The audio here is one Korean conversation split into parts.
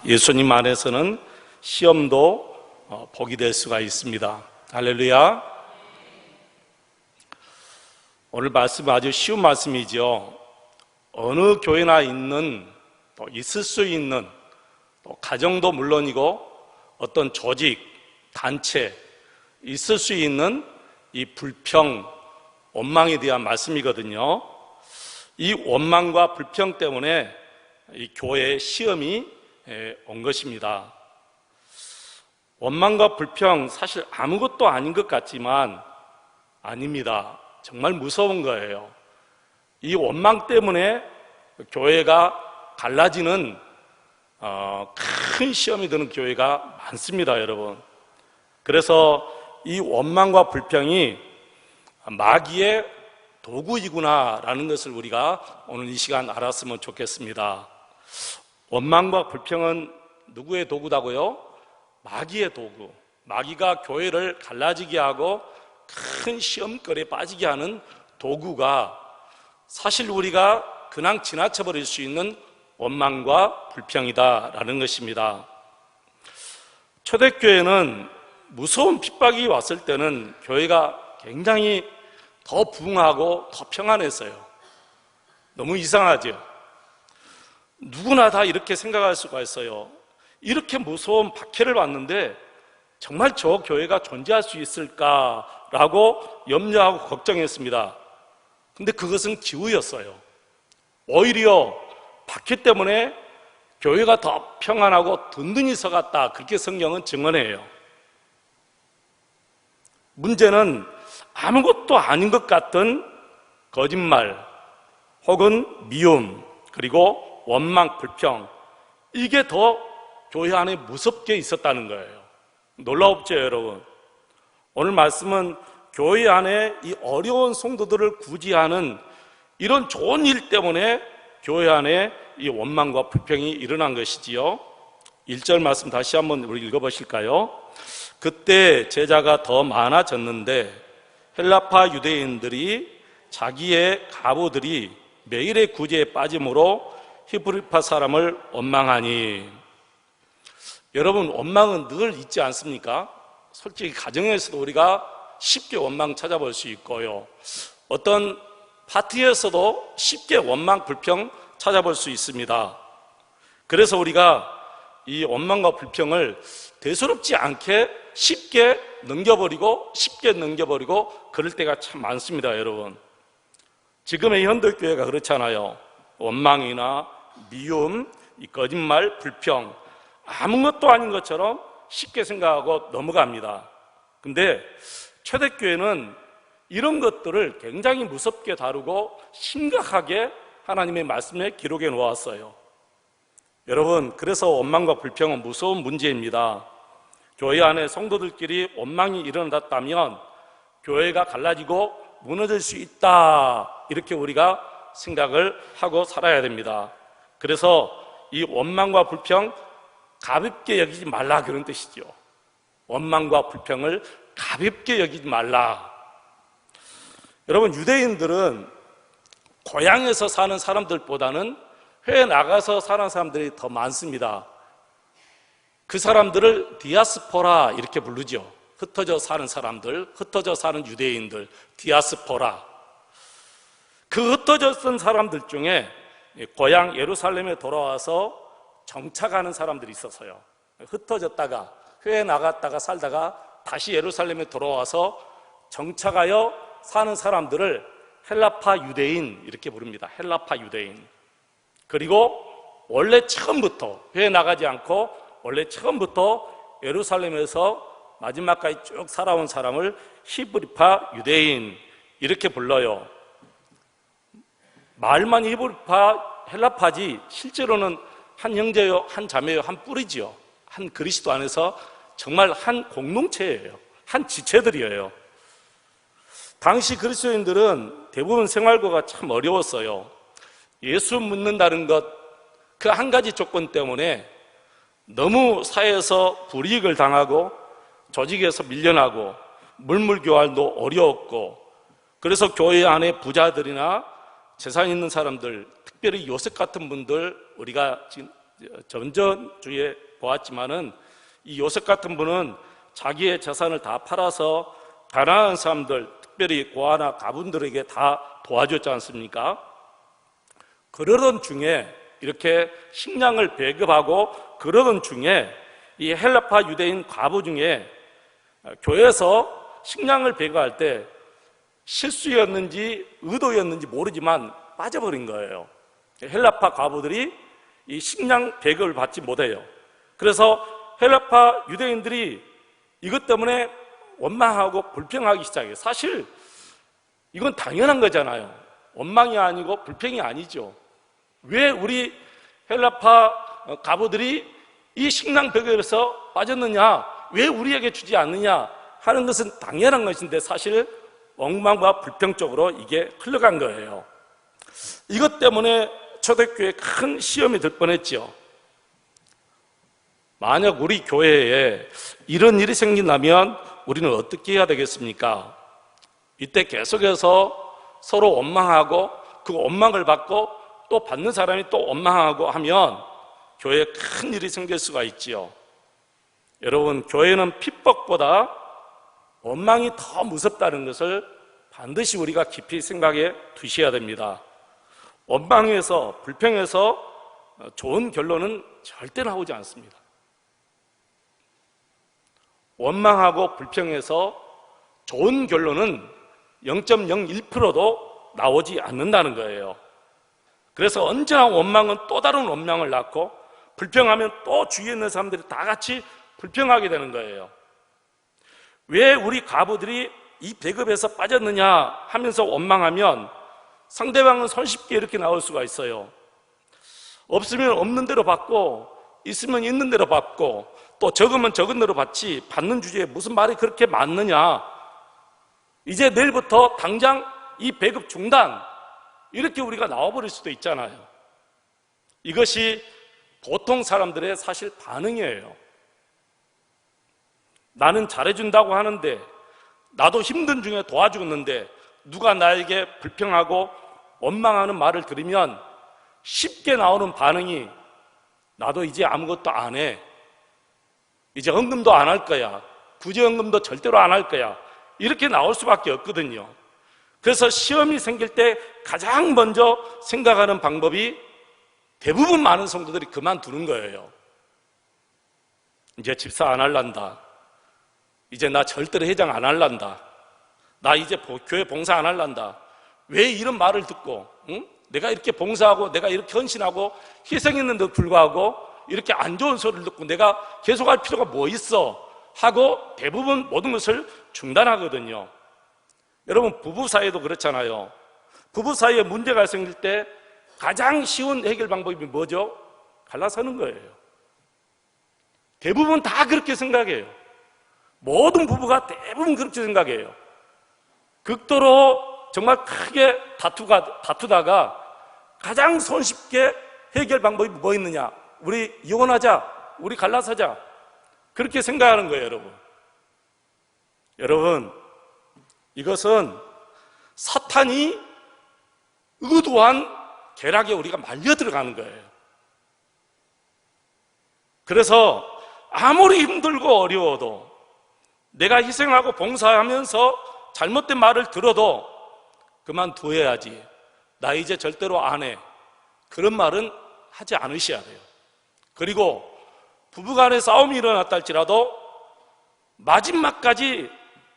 예수님 안에서는 시험도 복이 될 수가 있습니다. 할렐루야. 오늘 말씀 아주 쉬운 말씀이죠. 어느 교회나 있는, 또 있을 수 있는, 또 가정도 물론이고 어떤 조직, 단체, 있을 수 있는 이 불평, 원망에 대한 말씀이거든요. 이 원망과 불평 때문에 이 교회에 시험이 온 것입니다. 원망과 불평, 사실 아무것도 아닌 것 같지만 아닙니다. 정말 무서운 거예요. 이 원망 때문에 교회가 갈라지는 큰 시험이 드는 교회가 많습니다, 여러분. 그래서 이 원망과 불평이 마귀의 도구이구나라는 것을 우리가 오늘 이 시간 알았으면 좋겠습니다. 원망과 불평은 누구의 도구다고요? 마귀의 도구. 마귀가 교회를 갈라지게 하고 큰 시험거리에 빠지게 하는 도구가 사실 우리가 그냥 지나쳐버릴 수 있는 원망과 불평이다라는 것입니다. 초대교회는 무서운 핍박이 왔을 때는 교회가 굉장히 더 부흥하고 더 평안했어요. 너무 이상하죠? 누구나 다 이렇게 생각할 수가 있어요. 이렇게 무서운 박해를 받는데 정말 저 교회가 존재할 수 있을까라고 염려하고 걱정했습니다. 근데 그것은 기우였어요. 오히려 박해 때문에 교회가 더 평안하고 든든히 서갔다, 그렇게 성경은 증언해요. 문제는 아무것도 아닌 것 같은 거짓말 혹은 미움, 그리고 원망, 불평, 이게 더 교회 안에 무섭게 있었다는 거예요. 놀라웠죠, 여러분? 오늘 말씀은 교회 안에 이 어려운 성도들을 구제하는 이런 좋은 일 때문에 교회 안에 이 원망과 불평이 일어난 것이지요. 1절 말씀 다시 한번 우리 읽어보실까요? 그때 제자가 더 많아졌는데 헬라파 유대인들이 자기의 가부들이 매일의 구제에 빠짐으로 히브리파 사람을 원망하니. 여러분, 원망은 늘 있지 않습니까? 솔직히 가정에서도 우리가 쉽게 원망 찾아볼 수 있고요, 어떤 파티에서도 쉽게 원망, 불평 찾아볼 수 있습니다. 그래서 우리가 이 원망과 불평을 대수롭지 않게 쉽게 넘겨버리고 그럴 때가 참 많습니다, 여러분. 지금의 현대교회가 그렇잖아요. 원망이나 미움, 이 거짓말, 불평, 아무것도 아닌 것처럼 쉽게 생각하고 넘어갑니다. 근데 초대교회는 이런 것들을 굉장히 무섭게 다루고 심각하게 하나님의 말씀에 기록해 놓았어요. 여러분, 그래서 원망과 불평은 무서운 문제입니다. 교회 안에 성도들끼리 원망이 일어났다면 교회가 갈라지고 무너질 수 있다, 이렇게 우리가 생각을 하고 살아야 됩니다. 그래서 이 원망과 불평 가볍게 여기지 말라, 그런 뜻이죠. 원망과 불평을 가볍게 여기지 말라. 여러분, 유대인들은 고향에서 사는 사람들보다는 해외 나가서 사는 사람들이 더 많습니다. 그 사람들을 디아스포라 이렇게 부르죠. 흩어져 사는 사람들, 흩어져 사는 유대인들, 디아스포라. 그 흩어져 선 사람들 중에 고향 예루살렘에 돌아와서 정착하는 사람들이 있었어요. 흩어졌다가 해외 나갔다가 살다가 다시 예루살렘에 돌아와서 정착하여 사는 사람들을 헬라파 유대인 이렇게 부릅니다. 헬라파 유대인. 그리고 원래 처음부터 해외 나가지 않고 원래 처음부터 예루살렘에서 마지막까지 쭉 살아온 사람을 히브리파 유대인 이렇게 불러요. 말만 히브리파 헬라파지 실제로는 한 형제요, 한 자매요, 한 뿌리지요. 한 그리스도 안에서 정말 한 공동체예요. 한 지체들이에요. 당시 그리스도인들은 대부분 생활고가 참 어려웠어요. 예수 믿는다는 것, 그 한 가지 조건 때문에 너무 사회에서 불이익을 당하고 조직에서 밀려나고 물물교환도 어려웠고, 그래서 교회 안에 부자들이나 재산 있는 사람들, 특별히 요셉 같은 분들, 우리가 지금 전주에 보았지만은 이 요셉 같은 분은 자기의 재산을 다 팔아서 가난한 사람들, 특별히 고아나 가분들에게 다 도와줬지 않습니까? 그러던 중에 이렇게 식량을 배급하고 그러던 중에 이 헬라파 유대인 과부 중에 교회에서 식량을 배급할 때 실수였는지 의도였는지 모르지만 빠져버린 거예요. 헬라파 과부들이 이 식량 배급을 받지 못해요. 그래서 헬라파 유대인들이 이것 때문에 원망하고 불평하기 시작해요. 사실 이건 당연한 거잖아요. 원망이 아니고 불평이 아니죠. 왜 우리 헬라파 과부들이 이 식량 배급에서 빠졌느냐, 왜 우리에게 주지 않느냐 하는 것은 당연한 것인데 사실 원망과 불평 쪽으로 이게 흘러간 거예요. 이것 때문에 초대교회에 큰 시험이 될 뻔했죠. 만약 우리 교회에 이런 일이 생긴다면 우리는 어떻게 해야 되겠습니까? 이때 계속해서 서로 원망하고 그 원망을 받고 또 받는 사람이 또 원망하고 하면 교회에 큰 일이 생길 수가 있지요. 여러분, 교회는 핍박보다 원망이 더 무섭다는 것을 반드시 우리가 깊이 생각해 두셔야 됩니다. 원망에서, 불평에서 좋은 결론은 절대 나오지 않습니다. 원망하고 불평에서 좋은 결론은 0.01%도 나오지 않는다는 거예요. 그래서 언제나 원망은 또 다른 원망을 낳고 불평하면 또 주위에 있는 사람들이 다 같이 불평하게 되는 거예요. 왜 우리 과부들이 이 배급에서 빠졌느냐 하면서 원망하면 상대방은 손쉽게 이렇게 나올 수가 있어요. 없으면 없는 대로 받고 있으면 있는 대로 받고 또 적으면 적은 대로 받지 받는 주제에 무슨 말이 그렇게 많느냐, 이제 내일부터 당장 이 배급 중단, 이렇게 우리가 나와버릴 수도 있잖아요. 이것이 보통 사람들의 사실 반응이에요. 나는 잘해준다고 하는데, 나도 힘든 중에 도와주는데 누가 나에게 불평하고 원망하는 말을 들으면 쉽게 나오는 반응이 나도 이제 아무것도 안 해, 이제 헌금도 안 할 거야, 구제헌금도 절대로 안 할 거야, 이렇게 나올 수밖에 없거든요. 그래서 시험이 생길 때 가장 먼저 생각하는 방법이 대부분 많은 성도들이 그만두는 거예요. 이제 집사 안 할란다, 이제 나 절대로 회장 안 할란다, 나 이제 교회 봉사 안 할란다. 왜 이런 말을 듣고, 응? 내가 이렇게 봉사하고 내가 이렇게 헌신하고 희생했는데도 불구하고 이렇게 안 좋은 소리를 듣고 내가 계속할 필요가 뭐 있어 하고 대부분 모든 것을 중단하거든요. 여러분, 부부 사이도 그렇잖아요. 부부 사이에 문제가 생길 때 가장 쉬운 해결 방법이 뭐죠? 갈라서는 거예요. 대부분 다 그렇게 생각해요. 모든 부부가 대부분 그렇게 생각해요. 극도로 정말 크게 다투다가 가장 손쉽게 해결 방법이 뭐 있느냐? 우리 이혼하자, 우리 갈라서자, 그렇게 생각하는 거예요. 여러분, 이것은 사탄이 의도한 계략에 우리가 말려 들어가는 거예요. 그래서 아무리 힘들고 어려워도 내가 희생하고 봉사하면서 잘못된 말을 들어도 그만둬야지, 나 이제 절대로 안 해, 그런 말은 하지 않으셔야 돼요. 그리고 부부간에 싸움이 일어났다 할지라도 마지막까지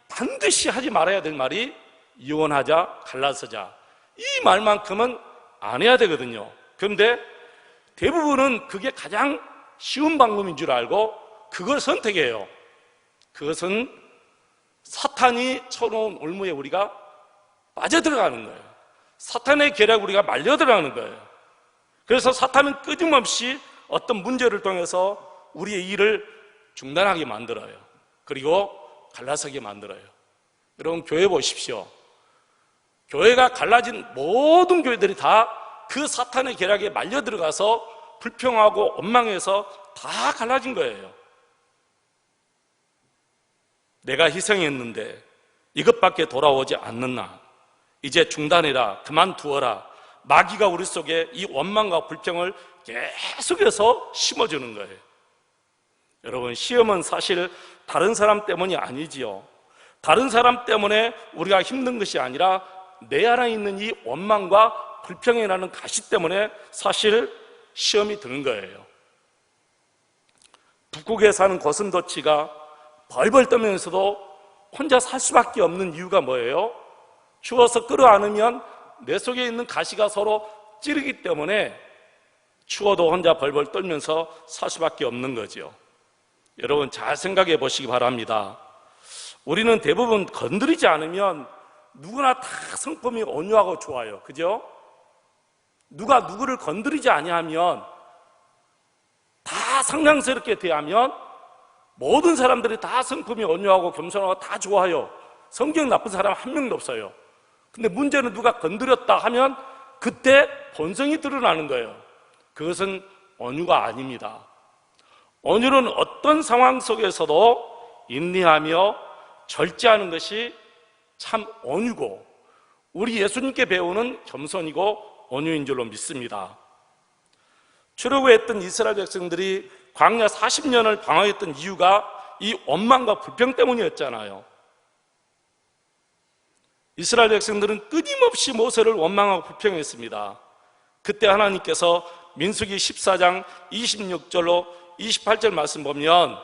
반드시 하지 말아야 될 말이 이혼하자, 갈라서자, 이 말만큼은 안 해야 되거든요. 그런데 대부분은 그게 가장 쉬운 방법인 줄 알고 그걸 선택해요. 그것은 사탄이 쳐놓은 올무에 우리가 빠져들어가는 거예요. 사탄의 계략에 우리가 말려들어가는 거예요. 그래서 사탄은 끊임없이 어떤 문제를 통해서 우리의 일을 중단하게 만들어요. 그리고 갈라서게 만들어요. 여러분, 교회 보십시오. 교회가 갈라진 모든 교회들이 다 그 사탄의 계략에 말려들어가서 불평하고 원망해서 다 갈라진 거예요. 내가 희생했는데 이것밖에 돌아오지 않는나, 이제 중단해라, 그만두어라, 마귀가 우리 속에 이 원망과 불평을 계속해서 심어주는 거예요. 여러분, 시험은 사실 다른 사람 때문이 아니지요. 다른 사람 때문에 우리가 힘든 것이 아니라 내 안에 있는 이 원망과 불평이라는 가시 때문에 사실 시험이 드는 거예요. 북극에 사는 고슴도치가 벌벌 떨면서도 혼자 살 수밖에 없는 이유가 뭐예요? 추워서 끌어안으면 내 속에 있는 가시가 서로 찌르기 때문에 추워도 혼자 벌벌 떨면서 살 수밖에 없는 거죠. 여러분, 잘 생각해 보시기 바랍니다. 우리는 대부분 건드리지 않으면 누구나 다 성품이 온유하고 좋아요. 그죠? 누가 누구를 건드리지 아니하면, 다 상냥스럽게 대하면 모든 사람들이 다 성품이 온유하고 겸손하고 다 좋아요. 성격 나쁜 사람 한 명도 없어요. 근데 문제는 누가 건드렸다 하면 그때 본성이 드러나는 거예요. 그것은 온유가 아닙니다. 온유는 어떤 상황 속에서도 인내하며 절제하는 것이 참 온유고, 우리 예수님께 배우는 겸손이고 온유인 줄로 믿습니다. 출애굽했던 이스라엘 백성들이 광야 40년을 방황했던 이유가 이 원망과 불평 때문이었잖아요. 이스라엘 백성들은 끊임없이 모세를 원망하고 불평했습니다. 그때 하나님께서 민수기 14장 26절로 28절 말씀 보면,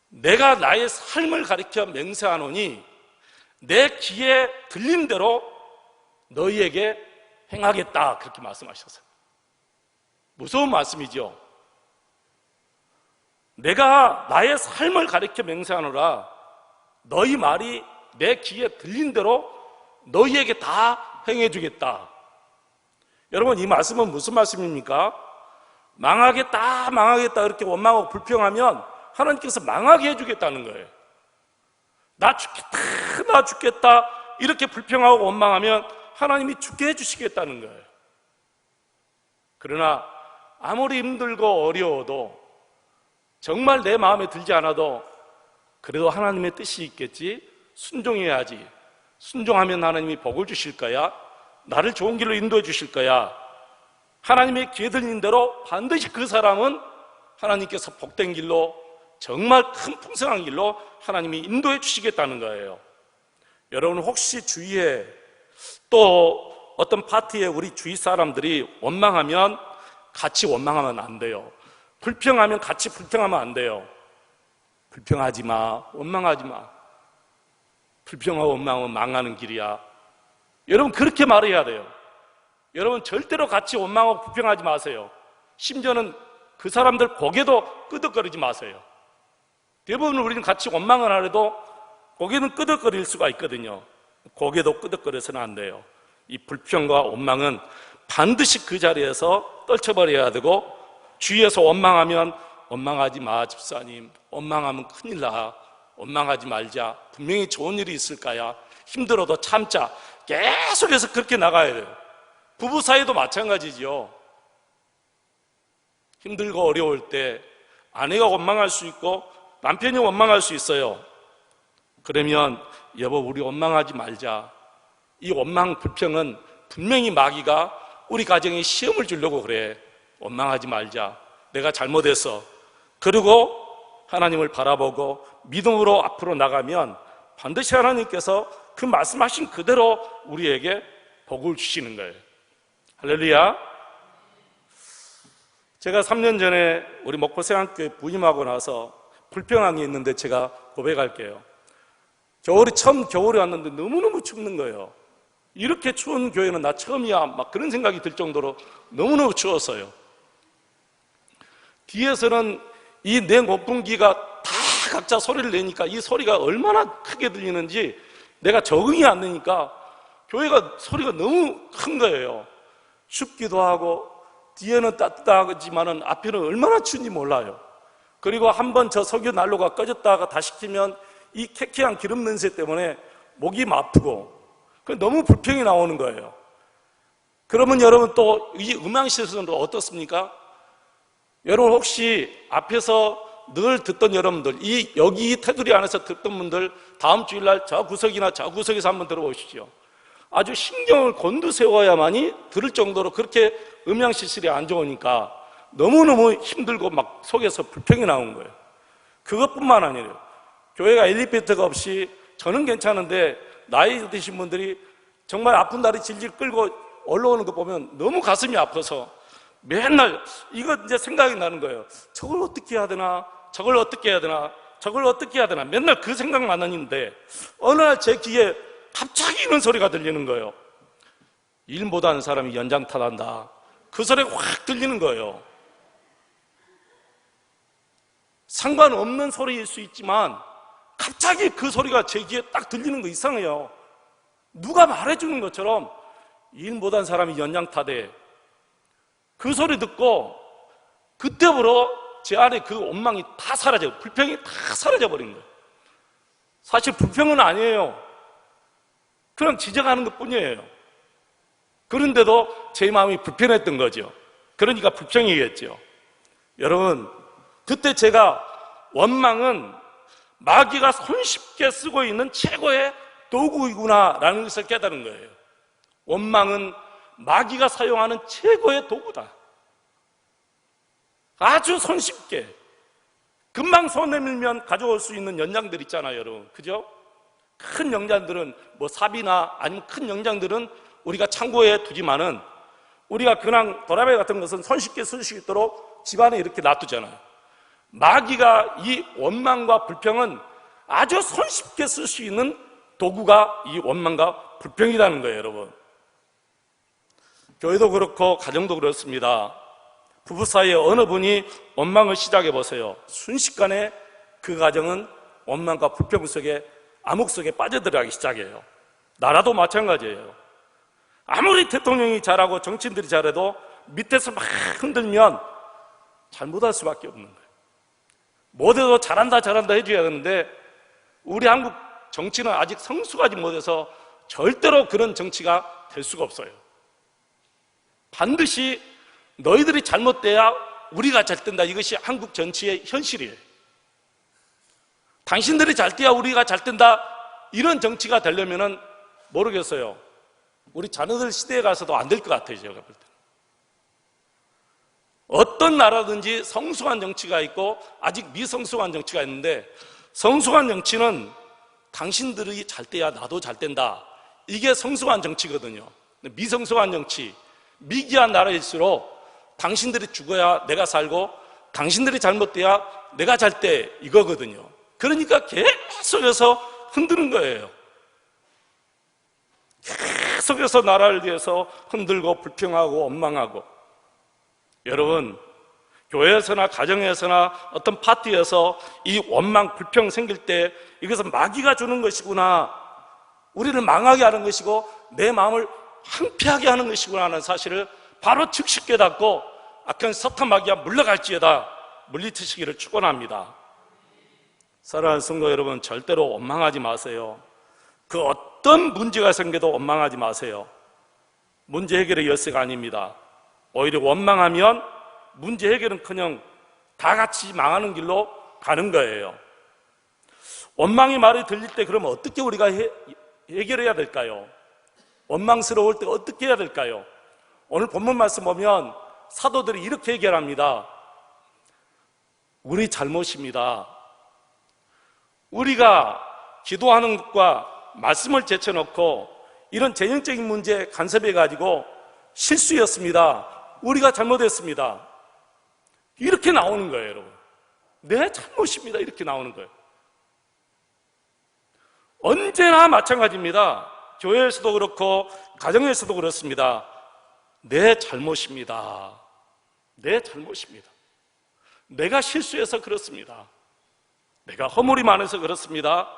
내가 나의 삶을 가리켜 맹세하노니 내 귀에 들린 대로 너희에게 행하겠다, 그렇게 말씀하셨어요. 무서운 말씀이죠. 내가 나의 삶을 가리켜 맹세하노라, 너희 말이 내 귀에 들린 대로 너희에게 다 행해주겠다. 여러분, 이 말씀은 무슨 말씀입니까? 망하겠다 망하겠다 그렇게 원망하고 불평하면 하나님께서 망하게 해주겠다는 거예요. 나 죽겠다 나 죽겠다 이렇게 불평하고 원망하면 하나님이 죽게 해주시겠다는 거예요. 그러나 아무리 힘들고 어려워도, 정말 내 마음에 들지 않아도 그래도 하나님의 뜻이 있겠지, 순종해야지. 순종하면 하나님이 복을 주실 거야, 나를 좋은 길로 인도해 주실 거야. 하나님의 귀에 들린 대로 반드시 그 사람은 하나님께서 복된 길로, 정말 큰 풍성한 길로 하나님이 인도해 주시겠다는 거예요. 여러분, 혹시 주위에 또 어떤 파티에 우리 주위 사람들이 원망하면 같이 원망하면 안 돼요. 불평하면 같이 불평하면 안 돼요. 불평하지 마, 원망하지 마. 불평하고 원망하면 망하는 길이야. 여러분, 그렇게 말해야 돼요. 여러분, 절대로 같이 원망하고 불평하지 마세요. 심지어는 그 사람들 고개도 끄덕거리지 마세요. 대부분 우리는 같이 원망을 하려도 고개는 끄덕거릴 수가 있거든요. 고개도 끄덕거려서는 안 돼요. 이 불평과 원망은 반드시 그 자리에서 떨쳐버려야 되고, 주위에서 원망하면 원망하지 마 집사님, 원망하면 큰일 나, 원망하지 말자, 분명히 좋은 일이 있을 거야, 힘들어도 참자, 계속해서 그렇게 나가야 돼요. 부부 사이도 마찬가지지요. 힘들고 어려울 때 아내가 원망할 수 있고 남편이 원망할 수 있어요. 그러면 여보, 우리 원망하지 말자. 이 원망 불평은 분명히 마귀가 우리 가정에 시험을 주려고 그래. 원망하지 말자, 내가 잘못했어. 그리고 하나님을 바라보고 믿음으로 앞으로 나가면 반드시 하나님께서 그 말씀하신 그대로 우리에게 복을 주시는 거예요. 할렐루야. 제가 3년 전에 우리 목포세안교회 부임하고 나서 불평한 게 있는데 제가 고백할게요. 처음 겨울에 왔는데 너무너무 춥는 거예요. 이렇게 추운 교회는 나 처음이야, 막 그런 생각이 들 정도로 너무너무 추웠어요. 뒤에서는 이 내 목공기가 다 각자 소리를 내니까 이 소리가 얼마나 크게 들리는지 내가 적응이 안 되니까 교회가 소리가 너무 큰 거예요. 춥기도 하고 뒤에는 따뜻하지만은 앞에는 얼마나 추운지 몰라요. 그리고 한번 저 석유 난로가 꺼졌다가 다시 켜면 이 쾌쾌한 기름 냄새 때문에 목이 아프고 너무 불평이 나오는 거예요. 그러면 여러분, 또 이 음향실에서는 어떻습니까? 여러분, 혹시 앞에서 늘 듣던 여러분들, 여기 테두리 안에서 듣던 분들, 다음 주일날 저 구석이나 저 구석에서 한번 들어보십시오. 아주 신경을 곤두세워야만이 들을 정도로 그렇게 음향시설이 안 좋으니까 너무너무 힘들고 막 속에서 불평이 나온 거예요. 그것뿐만 아니에요. 교회가 엘리베이터가 없이 저는 괜찮은데 나이 드신 분들이 정말 아픈 다리 질질 끌고 올라오는 거 보면 너무 가슴이 아파서 맨날 이거 이제 생각이 나는 거예요. 저걸 어떻게 해야 되나, 저걸 어떻게 해야 되나, 저걸 어떻게 해야 되나, 맨날 그 생각만 하는데 어느 날 제 귀에 갑자기 이런 소리가 들리는 거예요. 일 못하는 사람이 연장타단다. 그 소리가 확 들리는 거예요. 상관없는 소리일 수 있지만 갑자기 그 소리가 제 귀에 딱 들리는 거 이상해요. 누가 말해주는 것처럼 일 못한 사람이 연장타대. 그 소리 듣고 그때부터 제 안에 그 원망이 다 사라져요. 불평이 다 사라져버린 거예요. 사실 불평은 아니에요. 그냥 지적하는 것 뿐이에요. 그런데도 제 마음이 불편했던 거죠. 그러니까 불평이겠죠. 여러분, 그때 제가 원망은 마귀가 손쉽게 쓰고 있는 최고의 도구이구나라는 것을 깨달은 거예요. 원망은 마귀가 사용하는 최고의 도구다. 아주 손쉽게 금방 손 내밀면 가져올 수 있는 연장들 있잖아요, 여러분. 그죠? 큰 연장들은 뭐 삽이나 아니면 큰 연장들은 우리가 창고에 두지만은 우리가 그냥 도라배 같은 것은 손쉽게 쓸 수 있도록 집안에 이렇게 놔두잖아요. 마귀가 이 원망과 불평은 아주 손쉽게 쓸 수 있는 도구가 이 원망과 불평이라는 거예요, 여러분. 교회도 그렇고 가정도 그렇습니다. 부부 사이에 어느 분이 원망을 시작해 보세요. 순식간에 그 가정은 원망과 불평 속에, 암흑 속에 빠져들어가기 시작해요. 나라도 마찬가지예요. 아무리 대통령이 잘하고 정치인들이 잘해도 밑에서 막 흔들면 잘못할 수밖에 없는 거예요. 못해도 잘한다 잘한다 해줘야 되는데 우리 한국 정치는 아직 성숙하지 못해서 절대로 그런 정치가 될 수가 없어요. 반드시 너희들이 잘못돼야 우리가 잘 된다. 이것이 한국 정치의 현실이에요. 당신들이 잘 돼야 우리가 잘 된다. 이런 정치가 되려면은 모르겠어요. 우리 자녀들 시대에 가서도 안 될 것 같아요, 제가 볼 때는. 어떤 나라든지 성숙한 정치가 있고 아직 미성숙한 정치가 있는데, 성숙한 정치는 당신들이 잘 돼야 나도 잘 된다. 이게 성숙한 정치거든요. 미성숙한 정치, 미개한 나라일수록 당신들이 죽어야 내가 살고 당신들이 잘못돼야 내가 잘 때 이거거든요. 그러니까 계속해서 흔드는 거예요. 계속해서 나라를 위해서 흔들고 불평하고 원망하고. 여러분, 교회에서나 가정에서나 어떤 파티에서 이 원망, 불평 생길 때 이것은 마귀가 주는 것이구나, 우리를 망하게 하는 것이고 내 마음을 황폐하게 하는 것이구나 하는 사실을 바로 즉시 깨닫고 악한 사탄 마귀가 물러갈지어다 물리치시기를 축원합니다. 사랑하는 성도 여러분, 절대로 원망하지 마세요. 그 어떤 문제가 생겨도 원망하지 마세요. 문제 해결의 열쇠가 아닙니다. 오히려 원망하면 문제 해결은커녕 다 같이 망하는 길로 가는 거예요. 원망의 말이 들릴 때 그러면 어떻게 우리가 해결해야 될까요? 원망스러울 때 어떻게 해야 될까요? 오늘 본문 말씀 보면 사도들이 이렇게 해결합니다. 우리 잘못입니다. 우리가 기도하는 것과 말씀을 제쳐놓고 이런 재정적인 문제에 간섭해가지고 실수였습니다. 우리가 잘못했습니다. 이렇게 나오는 거예요, 여러분. 내 잘못입니다. 이렇게 나오는 거예요. 언제나 마찬가지입니다. 교회에서도 그렇고 가정에서도 그렇습니다. 내 잘못입니다. 내 잘못입니다. 내가 실수해서 그렇습니다. 내가 허물이 많아서 그렇습니다.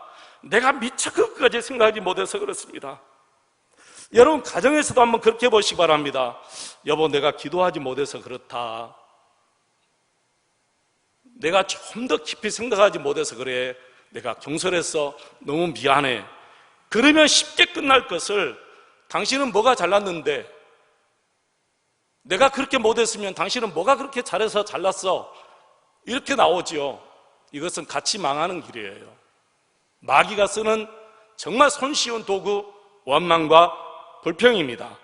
내가 미처 그것까지 생각하지 못해서 그렇습니다. 여러분, 가정에서도 한번 그렇게 해보시기 바랍니다. 여보, 내가 기도하지 못해서 그렇다. 내가 좀 더 깊이 생각하지 못해서 그래. 내가 경솔했어. 너무 미안해. 그러면 쉽게 끝날 것을, 당신은 뭐가 잘났는데, 내가 그렇게 못했으면 당신은 뭐가 그렇게 잘해서 잘났어, 이렇게 나오지요. 이것은 같이 망하는 길이에요. 마귀가 쓰는 정말 손쉬운 도구, 원망과 불평입니다.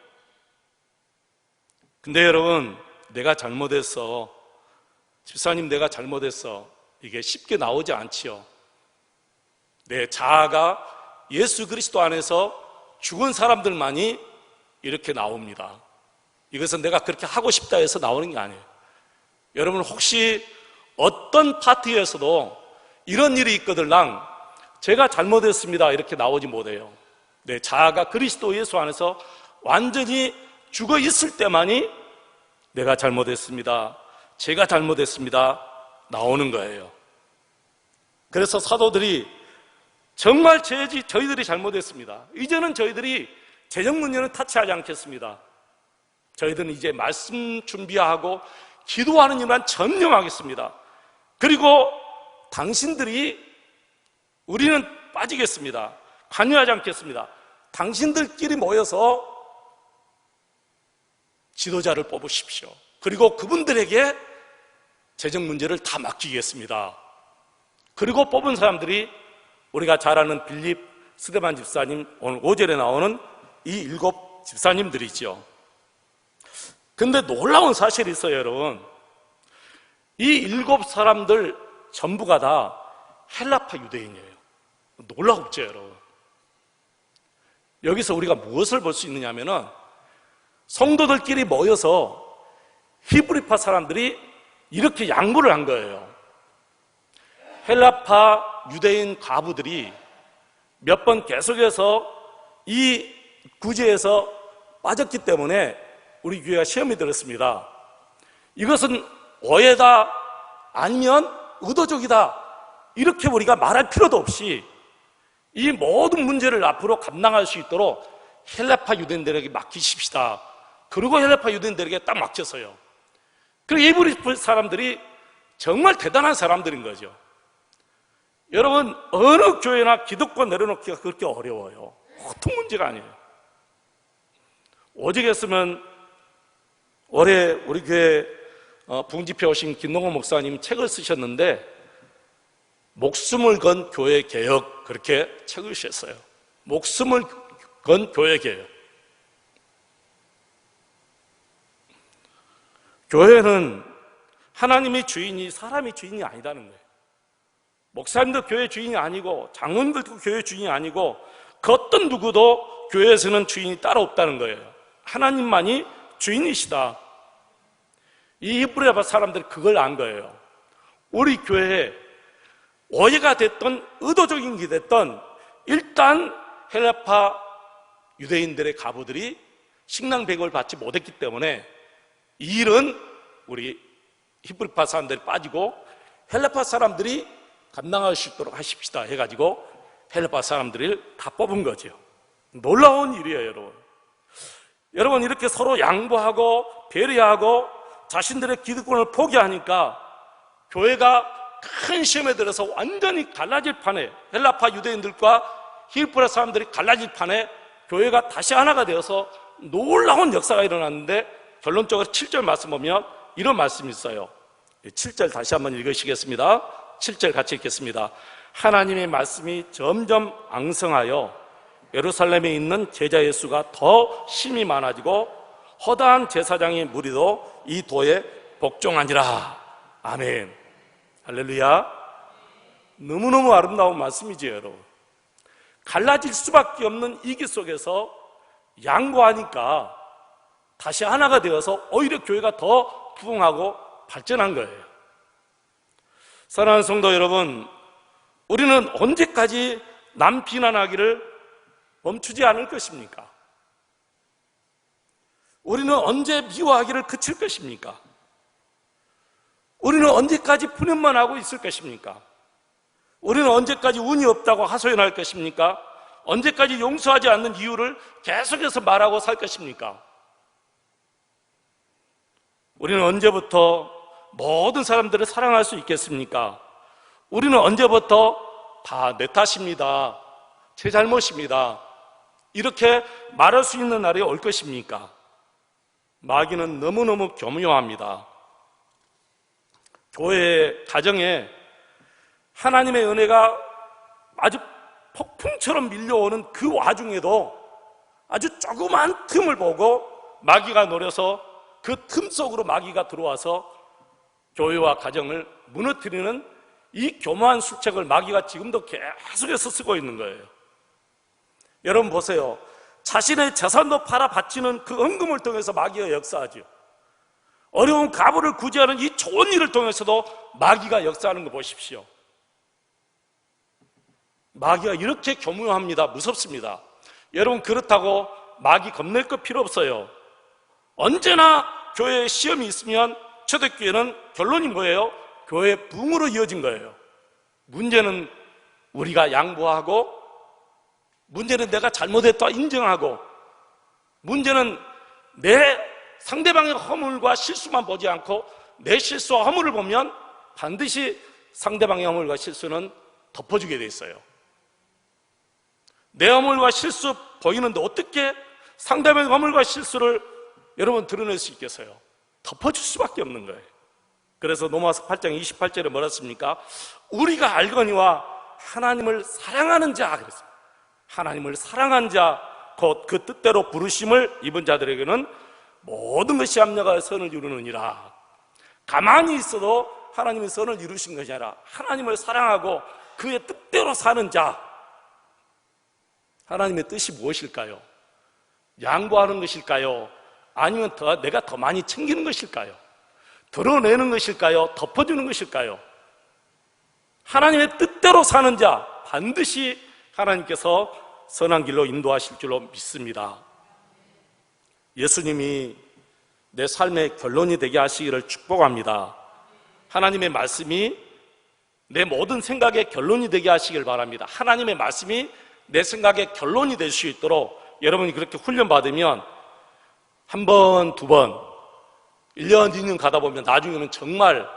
근데 여러분, 내가 잘못했어, 집사님 내가 잘못했어, 이게 쉽게 나오지 않지요. 내 자아가 예수 그리스도 안에서 죽은 사람들만이 이렇게 나옵니다. 이것은 내가 그렇게 하고 싶다 해서 나오는 게 아니에요. 여러분, 혹시 어떤 파티에서도 이런 일이 있거들랑 제가 잘못했습니다 이렇게 나오지 못해요. 내 자아가 그리스도 예수 안에서 완전히 죽어 있을 때만이 내가 잘못했습니다, 제가 잘못했습니다 나오는 거예요. 그래서 사도들이 정말 저희들이 잘못했습니다, 이제는 저희들이 재정 문제는 타치하지 않겠습니다, 저희들은 이제 말씀 준비하고 기도하는 일만 전념하겠습니다, 그리고 당신들이, 우리는 빠지겠습니다, 관여하지 않겠습니다, 당신들끼리 모여서 지도자를 뽑으십시오, 그리고 그분들에게 재정 문제를 다 맡기겠습니다. 그리고 뽑은 사람들이 우리가 잘 아는 빌립, 스데반 집사님, 오늘 5절에 나오는 이 7 집사님들이죠. 근데 놀라운 사실이 있어요, 여러분. 이 7 사람들 전부가 다 헬라파 유대인이에요. 놀라웠죠, 여러분. 여기서 우리가 무엇을 볼 수 있느냐면은 성도들끼리 모여서 히브리파 사람들이 이렇게 양보를 한 거예요. 헬라파 유대인 과부들이 몇 번 계속해서 이 구제에서 빠졌기 때문에 우리 교회가 시험이 들었습니다. 이것은 오해다 아니면 의도적이다 이렇게 우리가 말할 필요도 없이 이 모든 문제를 앞으로 감당할 수 있도록 헬라파 유대인들에게 맡기십시다. 그리고 헬라파 유대인들에게 딱 맡겼어요. 그리고 이브리 사람들이 정말 대단한 사람들인 거죠. 여러분, 어느 교회나 기득권 내려놓기가 그렇게 어려워요. 보통 문제가 아니에요. 오직 했으면 올해 우리 교회 붕지표 오신 김동호 목사님 책을 쓰셨는데 목숨을 건 교회 개혁, 그렇게 책을 쓰셨어요. 목숨을 건 교회 개혁. 교회는 하나님의 주인이 사람의 주인이 아니다는 거예요. 목사님도 교회 주인이 아니고 장로님들도 교회 주인이 아니고 그 어떤 누구도 교회에서는 주인이 따로 없다는 거예요. 하나님만이 주인이시다. 이 히브리파 사람들이 그걸 안 거예요. 우리 교회에 오해가 됐던 의도적인 게 됐던 일단 헬라파 유대인들의 가부들이 식량배급을 받지 못했기 때문에 이 일은 우리 히브리파 사람들이 빠지고 헬라파 사람들이 감당할 수 있도록 하십시다 해가지고 헬라파 사람들을 다 뽑은 거죠. 놀라운 일이에요, 여러분. 여러분, 이렇게 서로 양보하고 배려하고 자신들의 기득권을 포기하니까 교회가 큰 시험에 들어서 완전히 갈라질 판에, 헬라파 유대인들과 히브리 사람들이 갈라질 판에 교회가 다시 하나가 되어서 놀라운 역사가 일어났는데, 결론적으로 7절 말씀 보면 이런 말씀이 있어요. 7절 다시 한번 읽으시겠습니다. 7절 같이 읽겠습니다. 하나님의 말씀이 점점 앙성하여 예루살렘에 있는 제자의 수가 더 심히 많아지고 허다한 제사장의 무리도 이 도에 복종하니라. 아멘. 할렐루야. 너무너무 아름다운 말씀이죠, 여러분. 갈라질 수밖에 없는 이기 속에서 양보하니까 다시 하나가 되어서 오히려 교회가 더 부흥하고 발전한 거예요. 사랑하는 성도 여러분, 우리는 언제까지 남 비난하기를 멈추지 않을 것입니까? 우리는 언제 미워하기를 그칠 것입니까? 우리는 언제까지 푸념만 하고 있을 것입니까? 우리는 언제까지 운이 없다고 하소연할 것입니까? 언제까지 용서하지 않는 이유를 계속해서 말하고 살 것입니까? 우리는 언제부터 모든 사람들을 사랑할 수 있겠습니까? 우리는 언제부터 다 내 탓입니다, 제 잘못입니다, 이렇게 말할 수 있는 날이 올 것입니까? 마귀는 너무너무 교묘합니다. 교회, 가정에 하나님의 은혜가 아주 폭풍처럼 밀려오는 그 와중에도 아주 조그만 틈을 보고 마귀가 노려서 그 틈 속으로 마귀가 들어와서 교회와 가정을 무너뜨리는 이 교묘한 술책을 마귀가 지금도 계속해서 쓰고 있는 거예요. 여러분 보세요. 자신의 재산도 팔아 바치는 그 헌금을 통해서 마귀가 역사하죠. 어려운 가부를 구제하는 이 좋은 일을 통해서도 마귀가 역사하는 거 보십시오. 마귀가 이렇게 교묘합니다. 무섭습니다. 여러분, 그렇다고 마귀 겁낼 것 필요 없어요. 언제나 교회에 시험이 있으면 초대교회는 결론이 뭐예요? 교회의 부흥으로 이어진 거예요. 문제는 우리가 양보하고, 문제는 내가 잘못했다 인정하고, 문제는 내 상대방의 허물과 실수만 보지 않고 내 실수와 허물을 보면 반드시 상대방의 허물과 실수는 덮어주게 돼 있어요. 내 허물과 실수 보이는데 어떻게 상대방의 허물과 실수를 여러분 드러낼 수 있겠어요? 덮어줄 수밖에 없는 거예요. 그래서 로마서 8장 28절에 뭐라 했습니까? 우리가 알거니와 하나님을 사랑하는 자 그랬어요. 하나님을 사랑한 자, 곧 그 뜻대로 부르심을 입은 자들에게는 모든 것이 합력하여 선을 이루느니라. 가만히 있어도 하나님의 선을 이루신 것이 아니라 하나님을 사랑하고 그의 뜻대로 사는 자. 하나님의 뜻이 무엇일까요? 양보하는 것일까요? 아니면 내가 더 많이 챙기는 것일까요? 드러내는 것일까요? 덮어주는 것일까요? 하나님의 뜻대로 사는 자, 반드시 하나님께서 선한 길로 인도하실 줄로 믿습니다. 예수님이 내 삶의 결론이 되게 하시기를 축복합니다. 하나님의 말씀이 내 모든 생각의 결론이 되게 하시길 바랍니다. 하나님의 말씀이 내 생각의 결론이 될 수 있도록 여러분이 그렇게 훈련받으면 한 번, 두 번, 1년, 2년 가다 보면 나중에는 정말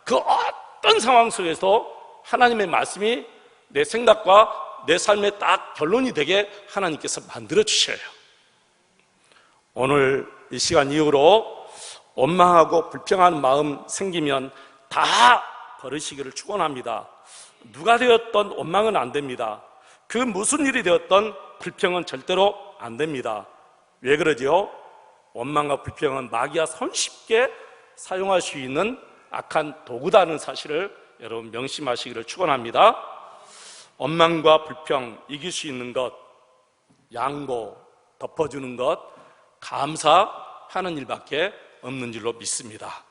그 어떤 상황 속에서 하나님의 말씀이 내 생각과 내 삶의 딱 결론이 되게 하나님께서 만들어 주셔요. 오늘 이 시간 이후로 원망하고 불평하는 마음 생기면 다 버리시기를 축원합니다. 누가 되었던 원망은 안 됩니다. 그 무슨 일이 되었던 불평은 절대로 안 됩니다. 왜 그러지요? 원망과 불평은 마귀가 손쉽게 사용할 수 있는 악한 도구다는 사실을 여러분 명심하시기를 축원합니다. 원망과 불평 이길 수 있는 것, 양보, 덮어주는 것, 감사하는 일밖에 없는 줄로 믿습니다.